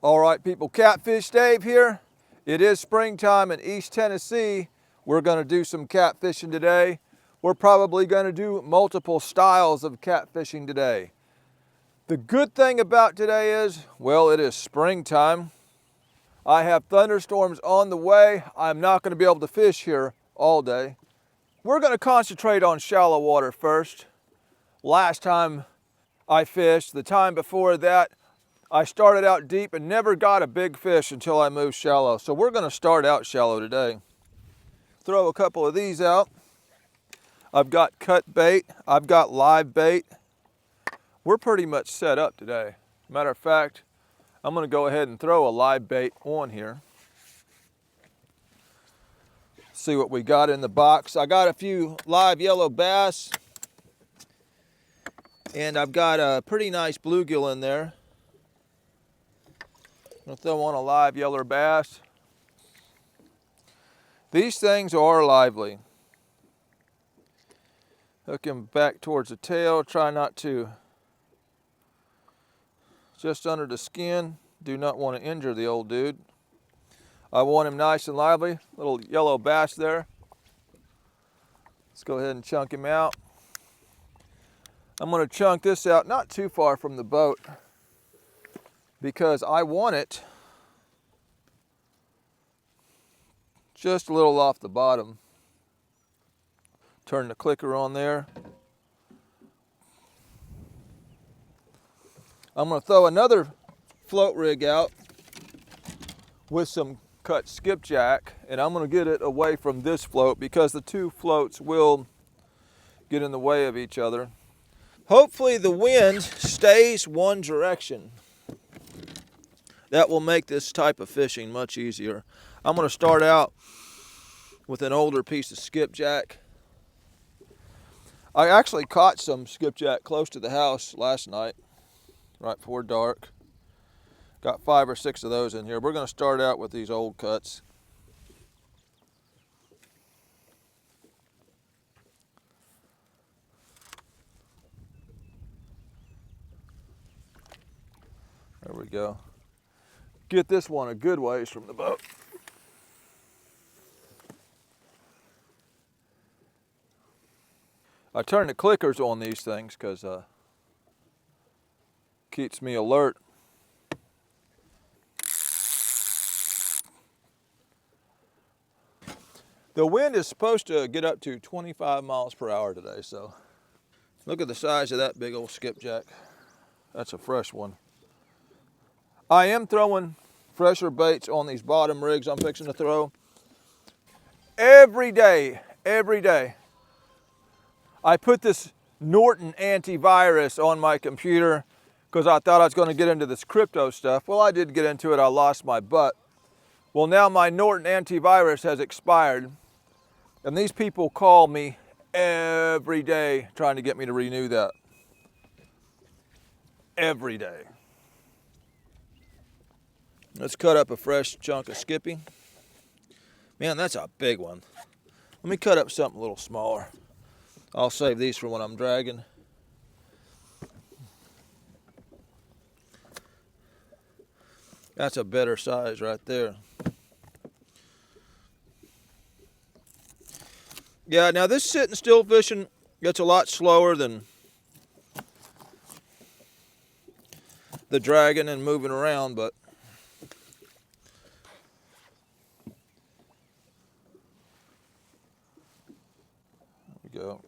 All right, people, Catfish Dave here. It is springtime in East Tennessee. We're going to do some catfishing today. We're probably going to do multiple styles of catfishing today. The good thing about today is, well, it is springtime. I have thunderstorms on the way. I'm not going to be able to fish here all day. We're going to concentrate on shallow water first. Last time I fished, the time before that, I started out deep and never got a big fish until I moved shallow. So we're going to start out shallow today. Throw a couple of these out. I've got cut bait. I've got live bait. We're pretty much set up today. Matter of fact, I'm going to go ahead and throw a live bait on here. See what we got in the box. I got a few live yellow bass. And I've got a pretty nice bluegill in there. I'm going to throw on a live yellow bass. These things are lively. Hook him back towards the tail. Try not to, just under the skin. Do not want to injure the old dude. I want him nice and lively. Little yellow bass there. Let's go ahead and chunk him out. I'm going to chunk this out not too far from the boat, because I want it just a little off the bottom. Turn the clicker on there. I'm going to throw another float rig out with some cut skipjack, and I'm going to get it away from this float because the two floats will get in the way of each other. Hopefully the wind stays one direction. That will make this type of fishing much easier. I'm going to start out with an older piece of skipjack. I actually caught some skipjack close to the house last night, right before dark. Got 5 or 6 of those in here. We're going to start out with these old cuts. There we go. Get this one a good ways from the boat. I turn the clickers on these things because keeps me alert. The wind is supposed to get up to 25 miles per hour today, so look at the size of that big old skipjack. That's a fresh one. I am throwing fresher baits on these bottom rigs I'm fixing to throw. Every day, I put this Norton antivirus on my computer because I thought I was going to get into this crypto stuff. Well, I did get into it. I lost my butt. Well, now my Norton antivirus has expired, and these people call me every day trying to get me to renew that. Every day. Let's cut up a fresh chunk of skippy. Man, that's a big one. Let me cut up something a little smaller. I'll save these for when I'm dragging. That's a better size right there. Yeah, now this sitting still fishing gets a lot slower than the dragging and moving around, but there we go.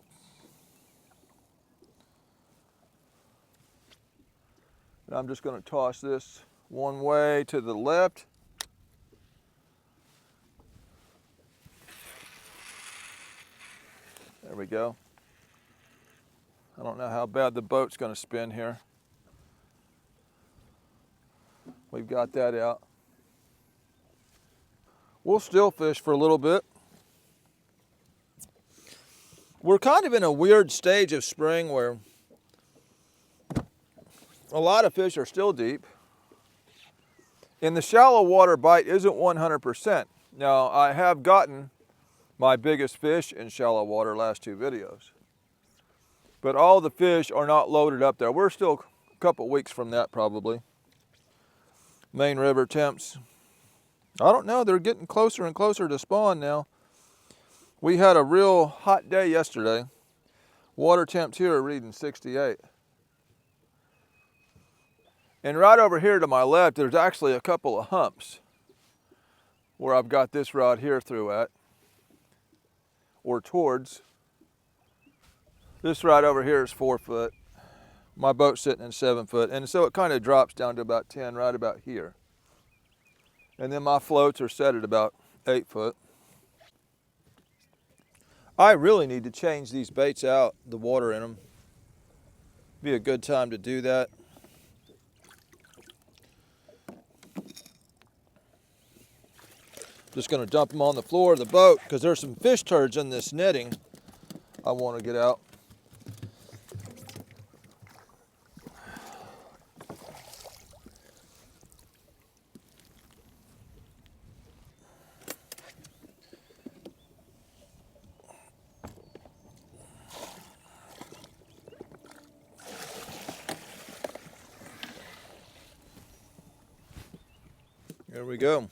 And I'm just going to toss this one way to the left. There we go. I don't know how bad the boat's going to spin here. We've got that out. We'll still fish for a little bit. We're kind of in a weird stage of spring where a lot of fish are still deep. And the shallow water bite isn't 100%. Now, I have gotten my biggest fish in shallow water last 2 videos. But all the fish are not loaded up there. We're still a couple weeks from that probably. main river temps. I don't know, they're getting closer and closer to spawn now. We had a real hot day yesterday. Water temps here are reading 68. And right over here to my left, there's actually a couple of humps where I've got this rod here through at, or towards. This rod over here is 4 foot. My boat's sitting in 7 foot, and so it kind of drops down to about 10 right about here. And then my floats are set at about 8 foot. I really need to change these baits out, the water in them. Be a good time to do that. Just gonna dump them on the floor of the boat because there's some fish turds in this netting I want to get out. There we go.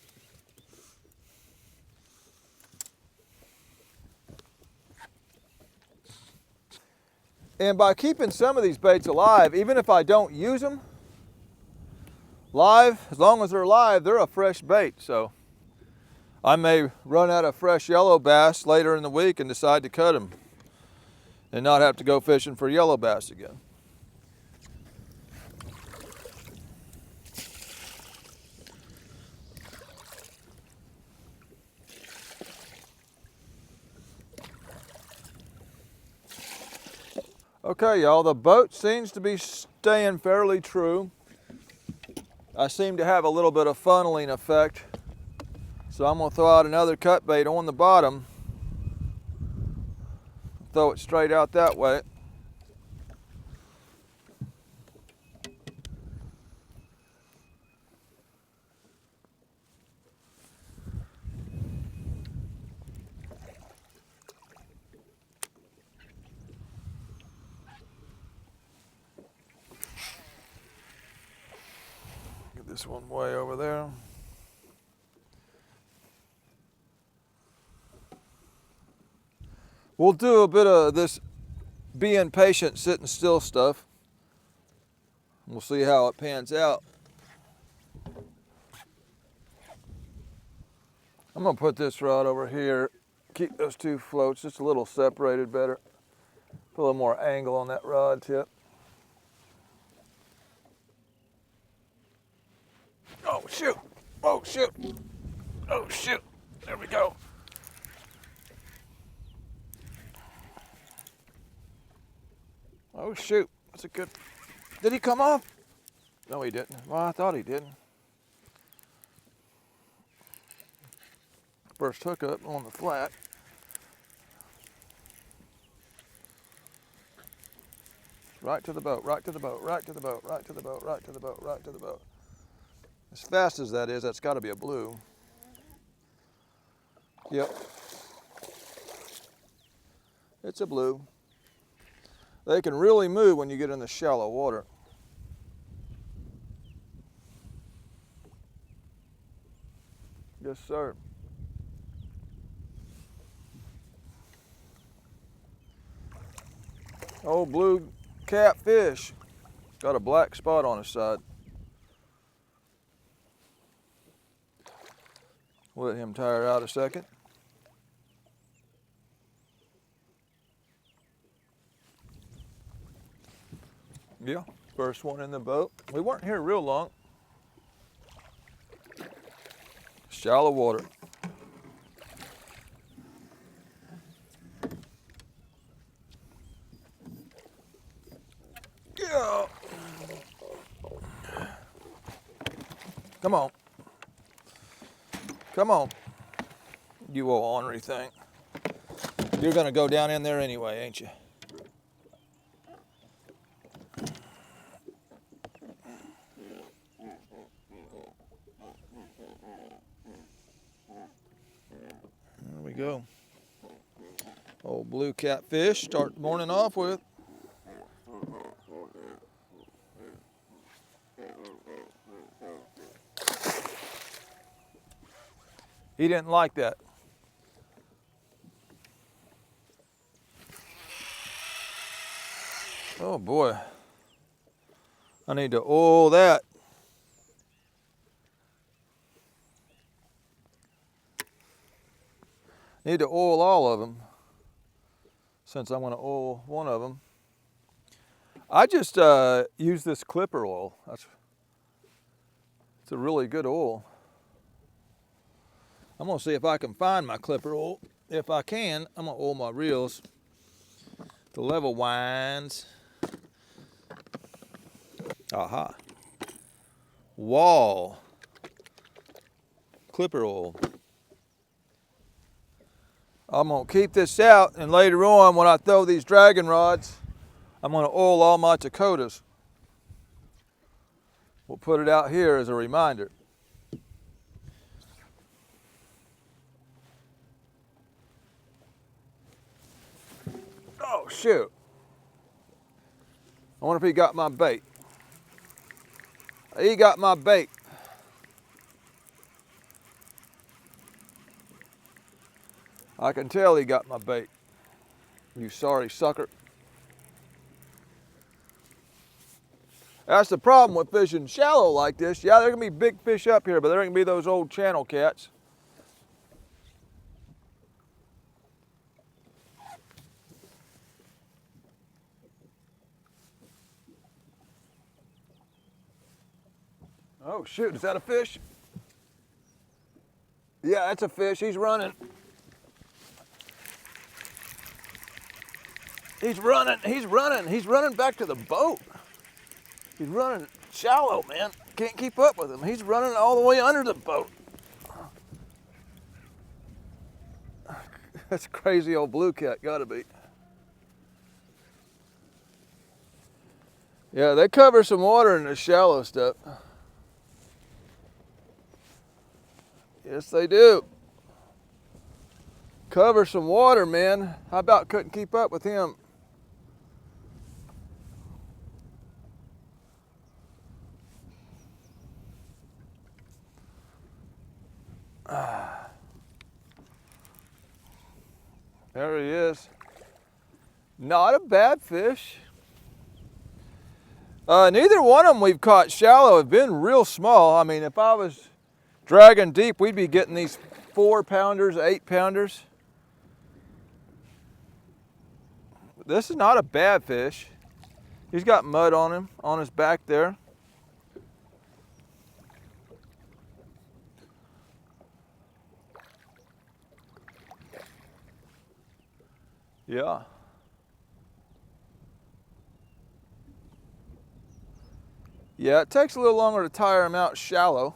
And by keeping some of these baits alive, even if I don't use them live, as long as they're live, they're a fresh bait. So I may run out of fresh yellow bass later in the week and decide to cut them and not have to go fishing for yellow bass again. Okay, y'all, the boat seems to be staying fairly true. I seem to have a little bit of funneling effect. So I'm gonna throw out another cut bait on the bottom. Throw it straight out that way. This one way over there. We'll do a bit of this being patient, sitting still stuff. We'll see how it pans out. I'm gonna put this rod over here, keep those two floats just a little separated better. Put a little more angle on that rod tip. Oh shoot, oh shoot, oh shoot, there we go. Oh shoot, that's a good, did he come off? No he didn't, well I thought he didn't. First hookup on the flat. Right to the boat, right to the boat, right to the boat, right to the boat, right to the boat, right to the boat. As fast as that is, that's got to be a blue. Yep. It's a blue. They can really move when you get in the shallow water. Yes, sir. Old blue catfish. Got a black spot on his side. Let him tire out a second. Yeah, first one in the boat. We weren't here real long. Shallow water. Yeah. Come on. Come on, you old ornery thing. You're gonna go down in there anyway, ain't you? There we go. Old blue catfish, start the morning off with. He didn't like that. Oh boy. I need to oil that. Need to oil all of them, since I'm going to oil one of them. I just use this clipper oil. It's a really good oil. I'm going to see if I can find my clipper oil. If I can, I'm going to oil my reels. The level winds. Aha. Wall clipper oil. I'm going to keep this out, and later on when I throw these dragon rods, I'm going to oil all my Dakotas. We'll put it out here as a reminder. Oh shoot. I wonder if he got my bait. He got my bait. I can tell he got my bait. You sorry sucker. That's the problem with fishing shallow like this. Yeah, there can be big fish up here, but there can be those old channel cats. Oh shoot, is that a fish? Yeah, that's a fish. He's running. He's running, he's running, he's running back to the boat. He's running shallow, man. Can't keep up with him. He's running all the way under the boat. That's a crazy old blue cat, gotta be. Yeah, they cover some water in the shallow stuff. Yes, they do. Cover some water, man. How about couldn't keep up with him? There he is. Not a bad fish. Neither one of them we've caught shallow have been real small. I mean, if I was dragging deep, we'd be getting these 4-pounders, 8-pounders. This is not a bad fish. He's got mud on him, on his back there. Yeah. Yeah, it takes a little longer to tire him out shallow.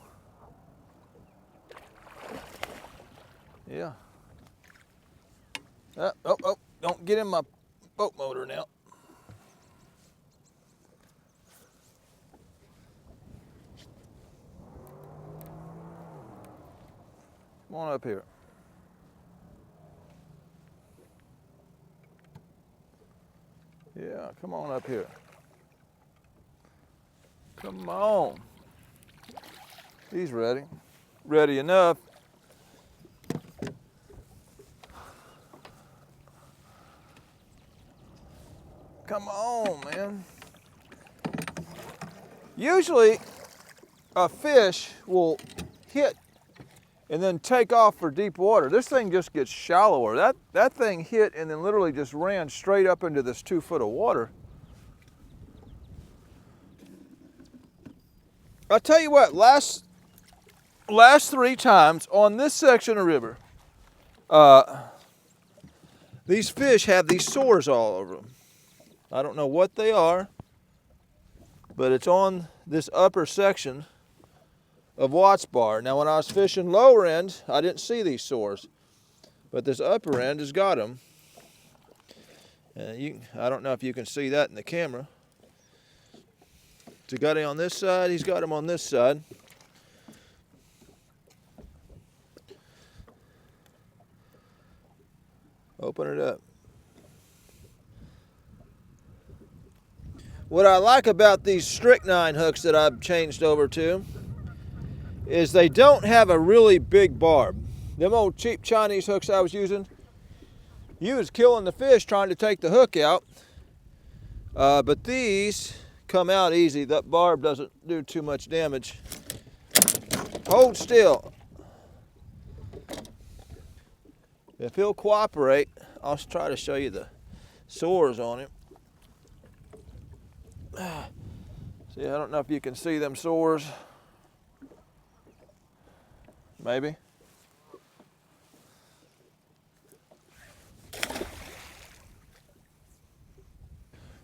Yeah. Oh, don't get in my boat motor now. Come on up here. Yeah, come on up here. Come on. He's ready. Ready enough. Come on, man. Usually a fish will hit and then take off for deep water. This thing just gets shallower. That thing hit and then literally just ran straight up into this 2 foot of water. I'll tell you what, last 3 times on this section of river, these fish have these sores all over them. I don't know what they are, but it's on this upper section of Watts Bar. Now when I was fishing lower end, I didn't see these sores, but this upper end has got them. I don't know if you can see that in the camera. He's got it on this side, he's got them on this side. Open it up. What I like about these strychnine hooks that I've changed over to is they don't have a really big barb. Them old cheap Chinese hooks I was using, you was killing the fish trying to take the hook out. But these come out easy. That barb doesn't do too much damage. Hold still. If he'll cooperate, I'll try to show you the sores on him. See, I don't know if you can see them sores. Maybe.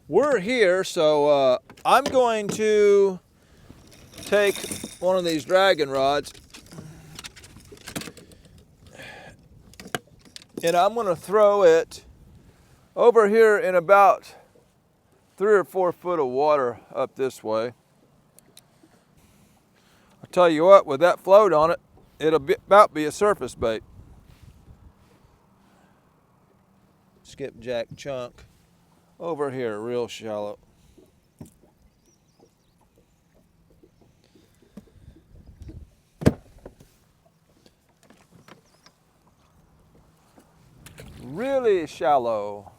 We're here, so I'm going to take one of these dragon rods and I'm going to throw it over here in about 3 or 4 foot of water up this way. I'll tell you what, with that float on it, it'll about be a surface bait. Skipjack chunk over here, real shallow. Really shallow.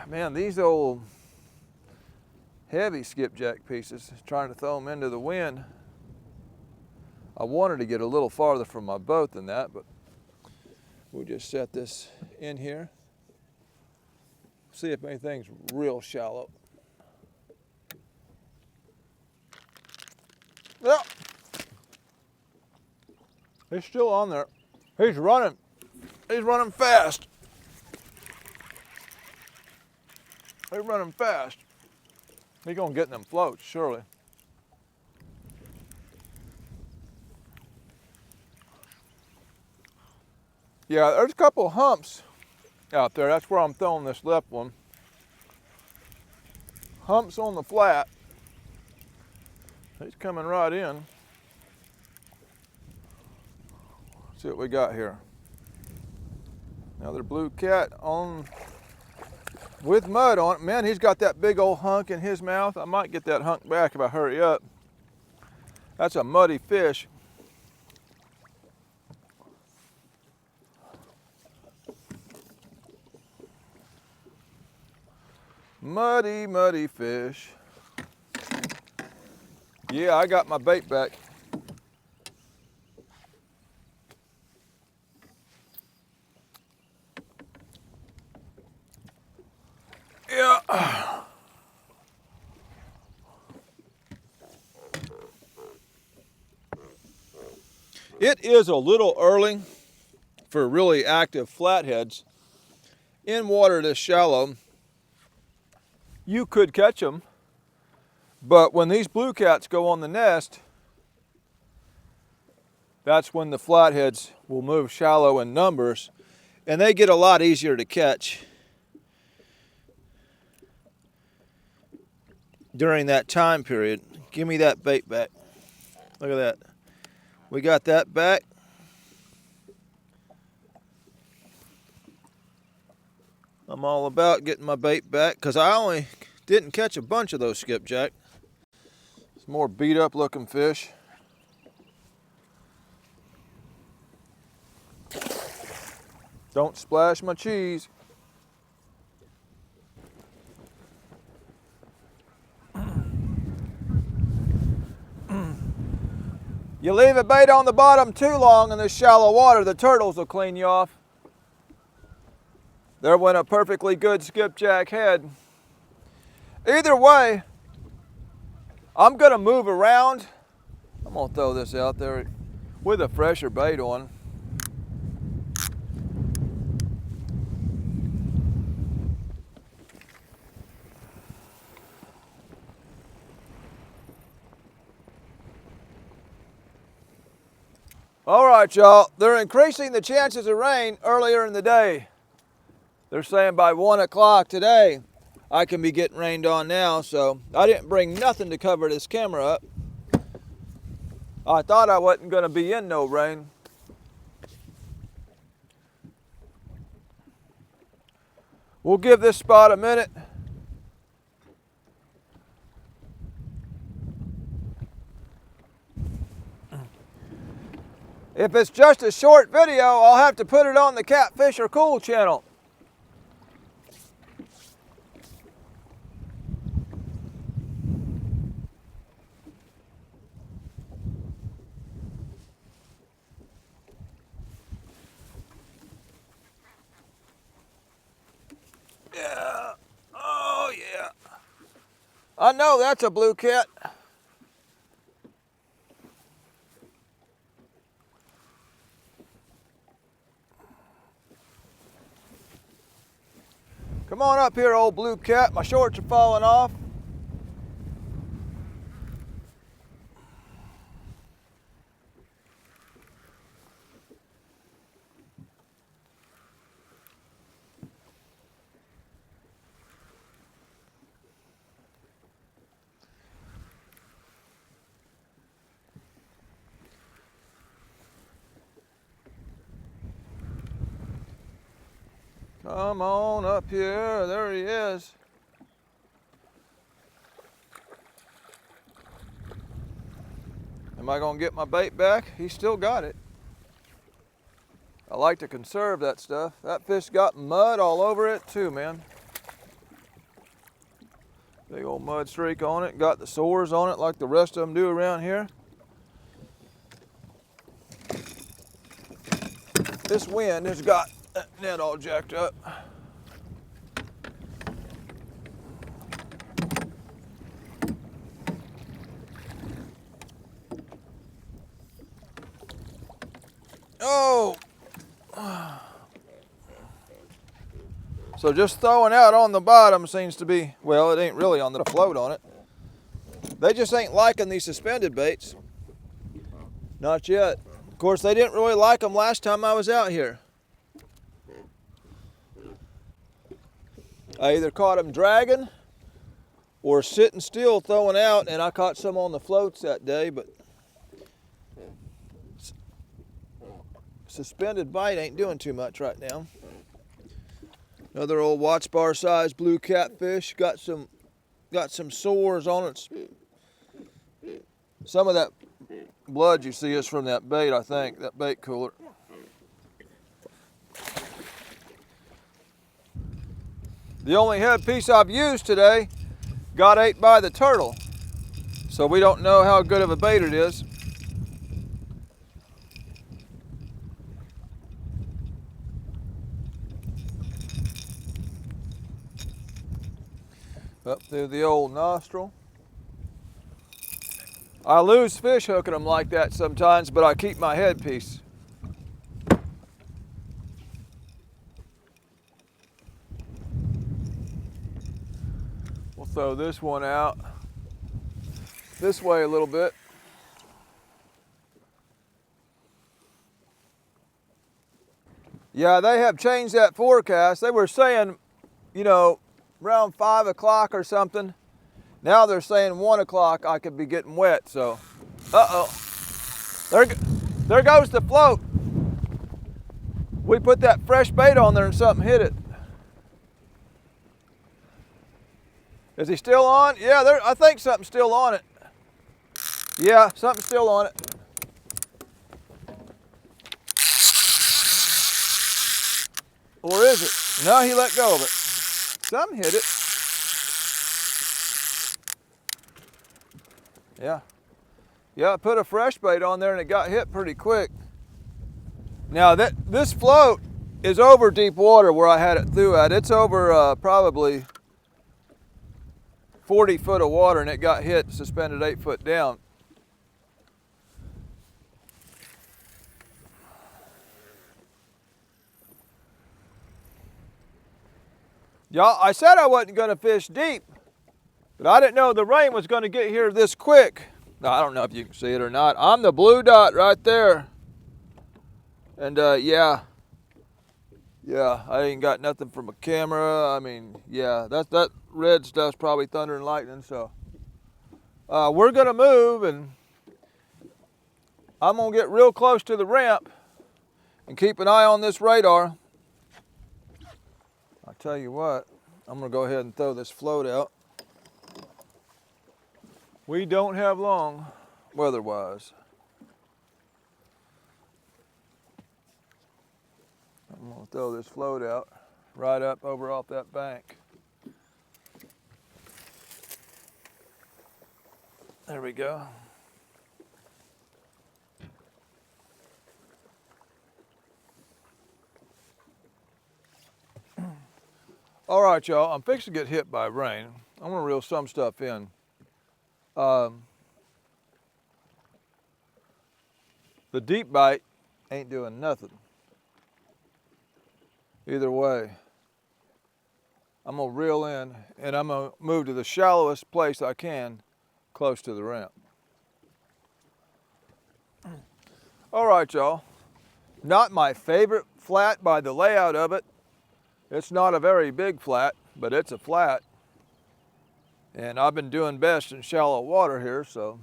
Man, these old heavy skipjack pieces, trying to throw them into the wind. I wanted to get a little farther from my boat than that, but we'll just set this in here. See if anything's real shallow. Yeah. He's still on there. He's running. He's running fast. He's running fast. He's gonna get in them floats, surely. Yeah, there's a couple of humps out there. That's where I'm throwing this left one. Humps on the flat. He's coming right in. Let's see what we got here. Another blue cat on with mud on it. Man, he's got that big old hunk in his mouth. I might get that hunk back if I hurry up. That's a muddy fish. Muddy, muddy fish. Yeah, I got my bait back. Yeah. It is a little early for really active flatheads. In water this shallow, you could catch them, but when these blue cats go on the nest, that's when the flatheads will move shallow in numbers, and they get a lot easier to catch during that time period. Give me that bait back. Look at that. We got that back. I'm all about getting my bait back because I only didn't catch a bunch of those skipjack. It's more beat up looking fish. Don't splash my cheese. You leave a bait on the bottom too long in this shallow water, the turtles will clean you off. There went a perfectly good skipjack head. Either way, I'm gonna move around. I'm gonna throw this out there with a fresher bait on. All right, y'all, they're increasing the chances of rain earlier in the day. They're saying by 1 o'clock today, I can be getting rained on now, so I didn't bring nothing to cover this camera up. I thought I wasn't gonna be in no rain. We'll give this spot a minute. If it's just a short video, I'll have to put it on the Catfish Are Cool channel. Yeah. Oh, yeah. I know that's a blue cat. Come on up here, old blue cat. My shorts are falling off. Come on up here. There he is. Am I going to get my bait back? He still got it. I like to conserve that stuff. That fish got mud all over it too, man. Big old mud streak on it. Got the sores on it like the rest of them do around here. This wind has got that net all jacked up. Oh! So just throwing out on the bottom seems to be, well, it ain't really on the float on it. They just ain't liking these suspended baits. Not yet. Of course, they didn't really like them last time I was out here. I either caught them dragging or sitting still throwing out, and I caught some on the floats that day, but suspended bite ain't doing too much right now. Another old watch bar size blue catfish. Got some sores on it. Some of that blood you see is from that bait, I think, that bait cooler. The only headpiece I've used today got ate by the turtle, so we don't know how good of a bait it is. Up through the old nostril. I lose fish hooking them like that sometimes, but I keep my headpiece. We'll throw this one out this way a little bit. Yeah, they have changed that forecast. They were saying, you know, around 5 o'clock or something. Now they're saying 1 o'clock I could be getting wet, so. Uh-oh. There goes the float. We put that fresh bait on there and something hit it. Is he still on? Yeah, I think something's still on it. Yeah, something's still on it. Or is it? No, he let go of it. Something hit it. Yeah. Yeah, I put a fresh bait on there and it got hit pretty quick. Now this float is over deep water where I had it through at. It's over probably 40 foot of water and it got hit, suspended 8 foot down. Y'all, I said I wasn't going to fish deep, but I didn't know the rain was going to get here this quick. Now, I don't know if you can see it or not. I'm the blue dot right there. And yeah, I ain't got nothing from a camera. I mean, yeah, that red stuff's probably thunder and lightning. So we're going to move, and I'm going to get real close to the ramp and keep an eye on this radar. I Tell you what, I'm gonna go ahead and throw this float out. We don't have long, weather-wise. I'm gonna throw this float out right up over off that bank. There we go. All right, y'all, I'm fixing to get hit by rain. I'm gonna reel some stuff in. The deep bite ain't doing nothing. Either way, I'm gonna reel in and I'm gonna move to the shallowest place I can close to the ramp. All right, y'all. Not my favorite flat by the layout of it. It's not a very big flat, but it's a flat. And I've been doing best in shallow water here, so.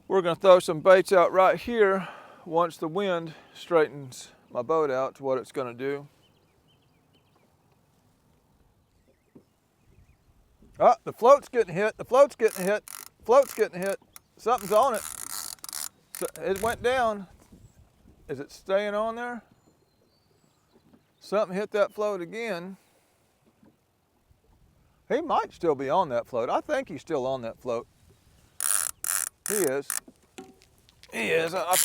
We're gonna throw some baits out right here once the wind straightens my boat out to what it's gonna do. Ah, the float's getting hit, the float's getting hit, float's getting hit. Something's on it. So it went down. Is it staying on there? Something hit that float again. He might still be on that float. I think he's still on that float. He is. He is. I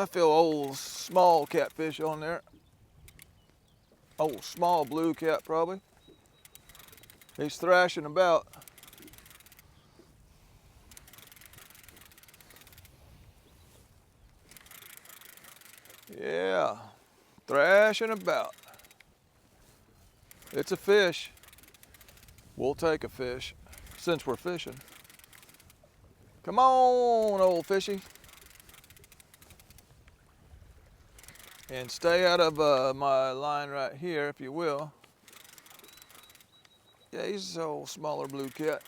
feel old small catfish on there. Old small blue cat probably. He's thrashing about. Yeah, thrashing about. It's a fish. We'll take a fish since we're fishing. Come on, old fishy. And stay out of my line right here, if you will. Yeah, he's an old smaller blue cat.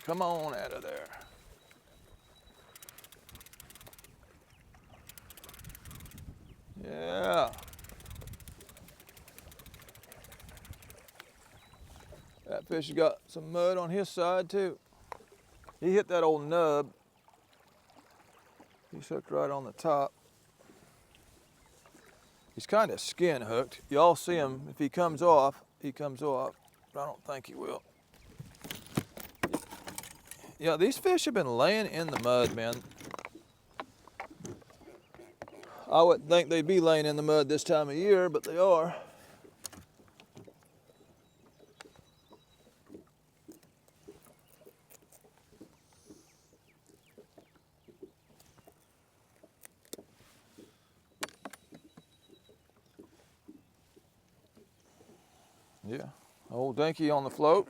Come on out of there. Yeah. That fish has got some mud on his side too. He hit that old nub. He's hooked right on the top. He's kind of skin hooked. Y'all see him, if he comes off, he comes off. But I don't think he will. Yeah, these fish have been laying in the mud, man. I wouldn't think they'd be laying in the mud this time of year, but they are. Yeah, old dinky on the float.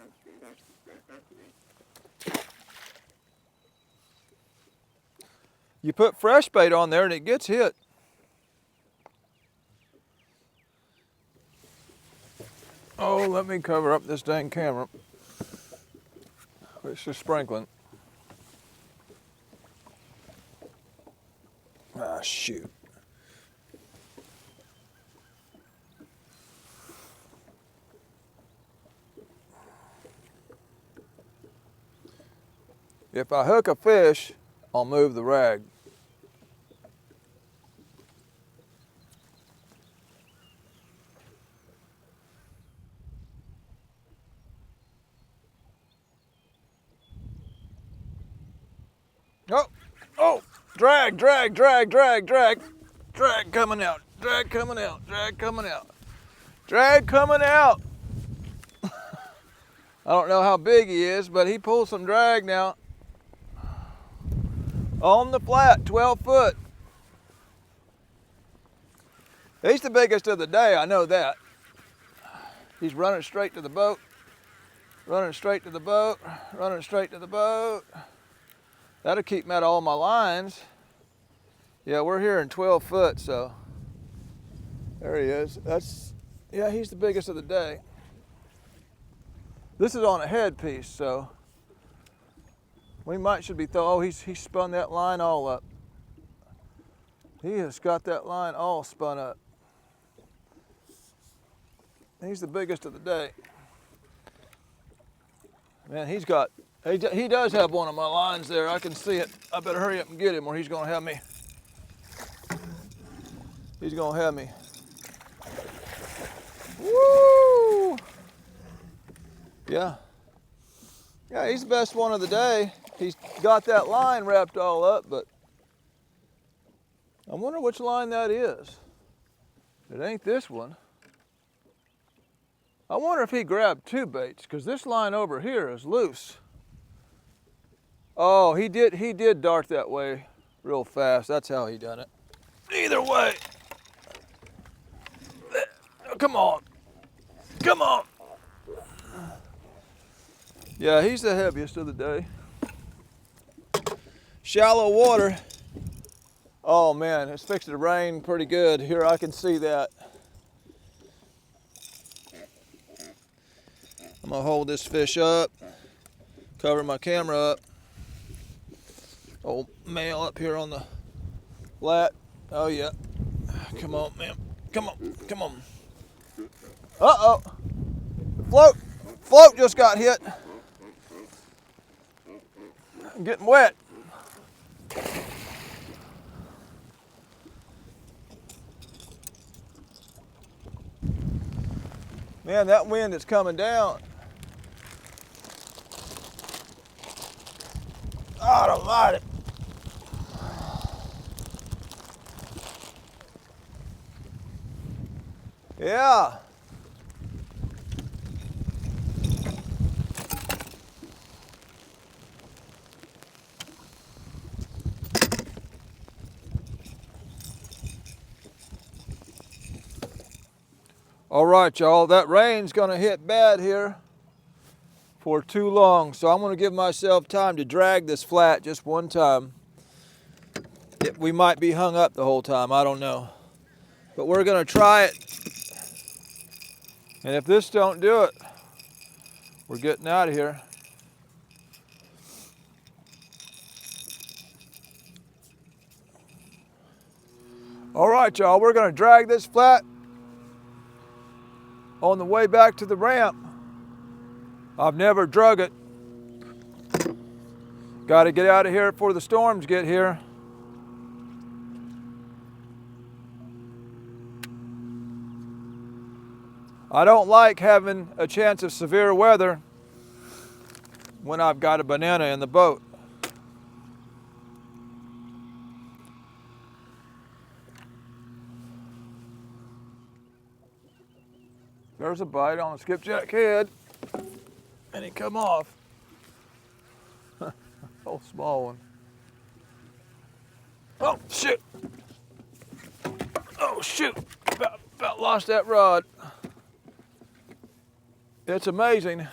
You put fresh bait on there and it gets hit. Oh, let me cover up this dang camera. It's just sprinkling. Ah, shoot. If I hook a fish, I'll move the rag. Oh, oh, drag, drag, drag, drag, drag. Drag coming out, drag coming out, drag coming out. Drag coming out. I don't know how big he is, but he pulled some drag now. On the flat, 12 foot. He's the biggest of the day, I know that. He's running straight to the boat. Running straight to the boat, running straight to the boat. That'll keep him out of all my lines. Yeah, we're here in 12 foot, so there he is. Yeah, he's the biggest of the day. This is on a headpiece, so we should be oh, he's spun that line all up. He has got that line all spun up. He's the biggest of the day. Man, he does have one of my lines there. I can see it. I better hurry up and get him or he's gonna have me. He's gonna have me. Woo! Yeah. Yeah, he's the best one of the day. He's got that line wrapped all up, but I wonder which line that is. It ain't this one. I wonder if he grabbed two baits, because this line over here is loose. Oh, he did dart that way real fast. That's how he done it. Either way. Come on. Come on. Yeah, he's the heaviest of the day. Shallow water. Oh man, it's fixing to rain pretty good. Here, I can see that. I'm gonna hold this fish up, cover my camera up. Old male up here on the flat. Oh yeah. Come on, man. Come on, come on. Uh-oh. Float just got hit. I'm getting wet. Man, that wind is coming down. I don't like it. Yeah. All right, y'all, that rain's gonna hit bad here for too long, so I'm gonna give myself time to drag this flat just one time. We might be hung up the whole time, I don't know. But we're gonna try it. And if this don't do it, we're getting out of here. All right, y'all, we're gonna drag this flat on the way back to the ramp. I've never drug it. Got to get out of here before the storms get here. I don't like having a chance of severe weather when I've got a banana in the boat. There's a bite on a skipjack head, and he come off. Oh, small one. Oh, shoot. Oh, shoot. About lost that rod. It's amazing.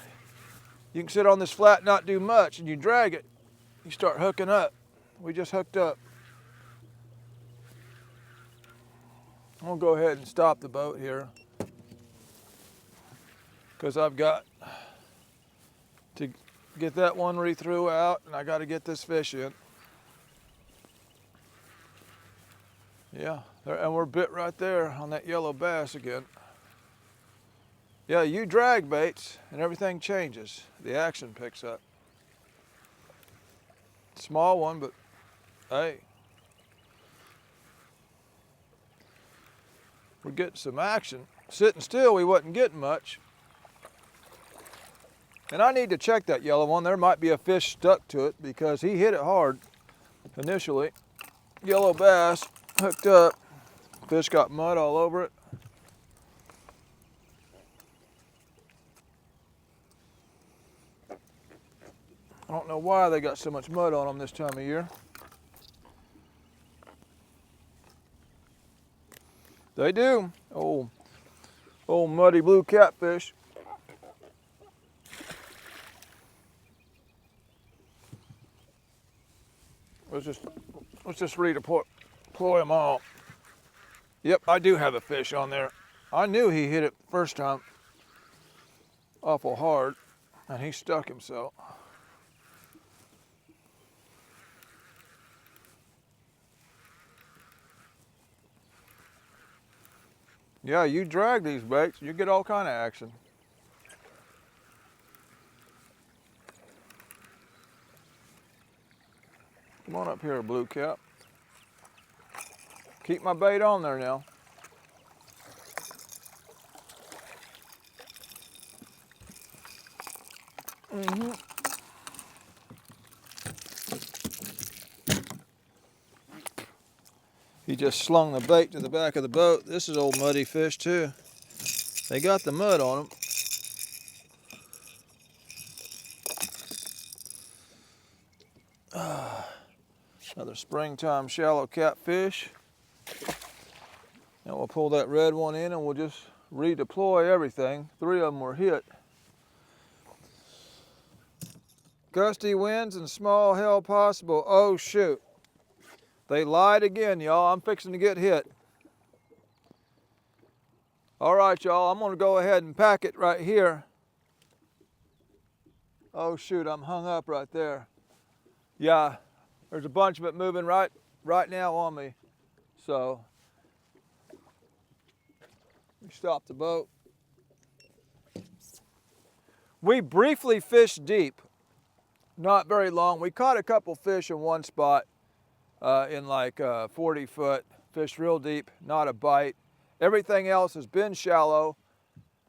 You can sit on this flat and not do much, and you drag it, you start hooking up. We just hooked up. I'm gonna go ahead and stop the boat here, because I've got to get that one re-threw out, and I got to get this fish in. Yeah, and we're bit right there on that yellow bass again. Yeah, you drag baits and everything changes. The action picks up. Small one, but hey. We're getting some action. Sitting still, we wasn't getting much. And I need to check that yellow one. There might be a fish stuck to it because he hit it hard initially. Yellow bass, hooked up. Fish got mud all over it. I don't know why they got so much mud on them this time of year. They do. Oh, muddy blue catfish. Let's just redeploy them all. Yep, I do have a fish on there. I knew he hit it first time awful hard, and he stuck himself. Yeah, you drag these baits, you get all kind of action. Come on up here, blue cap. Keep my bait on there now. He just slung the bait to the back of the boat. This is old muddy fish too. They got the mud on them. Another springtime shallow catfish. Now we'll pull that red one in and we'll just redeploy everything. 3 of them were hit. Gusty winds and small hail possible. Oh shoot. They lied again, y'all. I'm fixing to get hit. All right, y'all, I'm gonna go ahead and pack it right here. Oh shoot, I'm hung up right there. Yeah, there's a bunch of it moving right now on me. So, we stop the boat. We briefly fished deep, not very long. We caught a couple fish in one spot in like 40-foot, fished real deep, not a bite. Everything else has been shallow.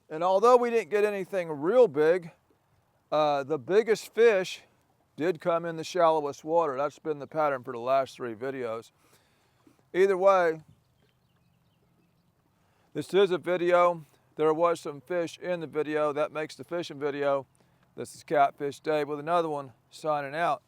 And although we didn't get anything real big, the biggest fish did come in the shallowest water. That's been the pattern for the last 3 videos. Either way, this is a video. There was some fish in the video. That makes the fishing video. This is Catfish Dave with another one, signing out.